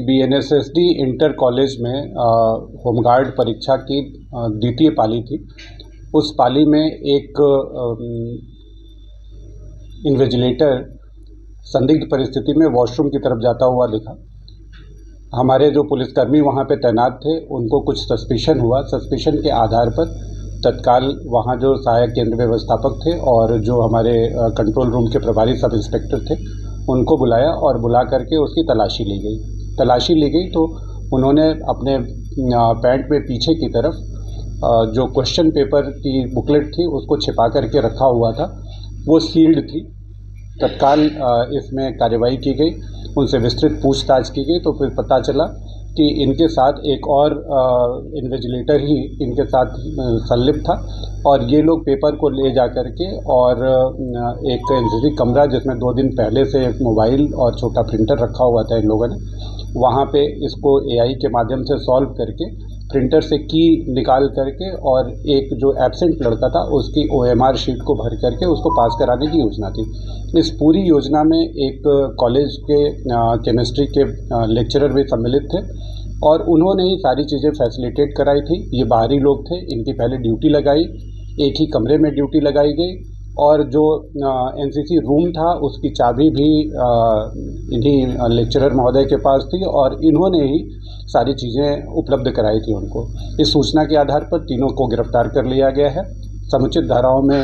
BNSSD inter college में home guard परीक्षा की द्वितीय पाली थी। उस पाली में एक इन्विजिलेटर संदिग्ध परिस्थिति में वॉशरूम की तरफ जाता हुआ दिखा। हमारे जो पुलिसकर्मी वहाँ पे तैनात थे उनको कुछ सस्पिशन हुआ। सस्पिशन के आधार पर तत्काल वहाँ जो सहायक केंद्र व्यवस्थापक थे और जो हमारे कंट्रोल रूम के प्रभारी सब इंस्पेक्टर थे उनको बुलाया और बुला करके उसकी तलाशी ली गई। तो उन्होंने अपने पैंट में पीछे की तरफ जो क्वेश्चन पेपर की बुकलेट थी उसको छिपा करके रखा हुआ था, वो सील्ड थी। तत्काल इसमें कार्रवाई की गई, उनसे विस्तृत पूछताछ की गई तो फिर पता चला कि इनके साथ एक और इन्विजिलेटर ही इनके साथ संलिप्त था और ये लोग पेपर को ले जा कर के और एक एनसीसी कमरा जिसमें 2 दिन पहले से एक मोबाइल और छोटा प्रिंटर रखा हुआ था इन लोगों ने, वहाँ पे इसको AI के माध्यम से सॉल्व करके प्रिंटर से की निकाल करके और एक जो एब्सेंट लड़का था उसकी OMR शीट को भर करके उसको पास कराने की योजना थी। इस पूरी योजना में एक कॉलेज के केमिस्ट्री के लेक्चरर भी सम्मिलित थे और उन्होंने ही सारी चीज़ें फैसिलिटेट कराई थी। ये बाहरी लोग थे, इनकी पहले ड्यूटी लगाई, एक ही कमरे में ड्यूटी लगाई गई और जो NCC रूम था उसकी चाबी भी इन्हीं लेक्चरर महोदय के पास थी और इन्होंने ही सारी चीज़ें उपलब्ध कराई थी उनको। इस सूचना के आधार पर तीनों को गिरफ्तार कर लिया गया है। समुचित धाराओं में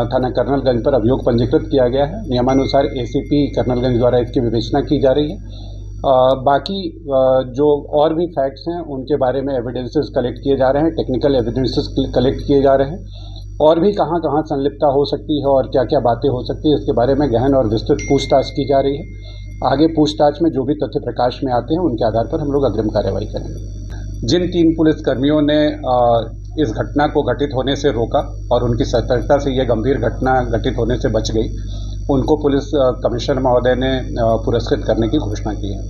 थाना कर्नलगंज पर अभियोग पंजीकृत किया गया है। नियमानुसार ACP कर्नलगंज द्वारा इसकी विवेचना की जा रही है। बाकी जो और भी फैक्ट्स हैं उनके बारे में एविडेंसेस कलेक्ट किए जा रहे हैं, टेक्निकल एविडेंसेस कलेक्ट किए जा रहे हैं और भी कहाँ कहाँ संलिप्तता हो सकती है और क्या क्या बातें हो सकती है इसके बारे में गहन और विस्तृत पूछताछ की जा रही है। आगे पूछताछ में जो भी तथ्य प्रकाश में आते हैं उनके आधार पर हम लोग अग्रिम कार्रवाई करेंगे। जिन 3 पुलिसकर्मियों ने इस घटना को घटित होने से रोका और उनकी सतर्कता से यह गंभीर घटना घटित होने से बच गई, उनको पुलिस कमिश्नर महोदय ने पुरस्कृत करने की घोषणा की है।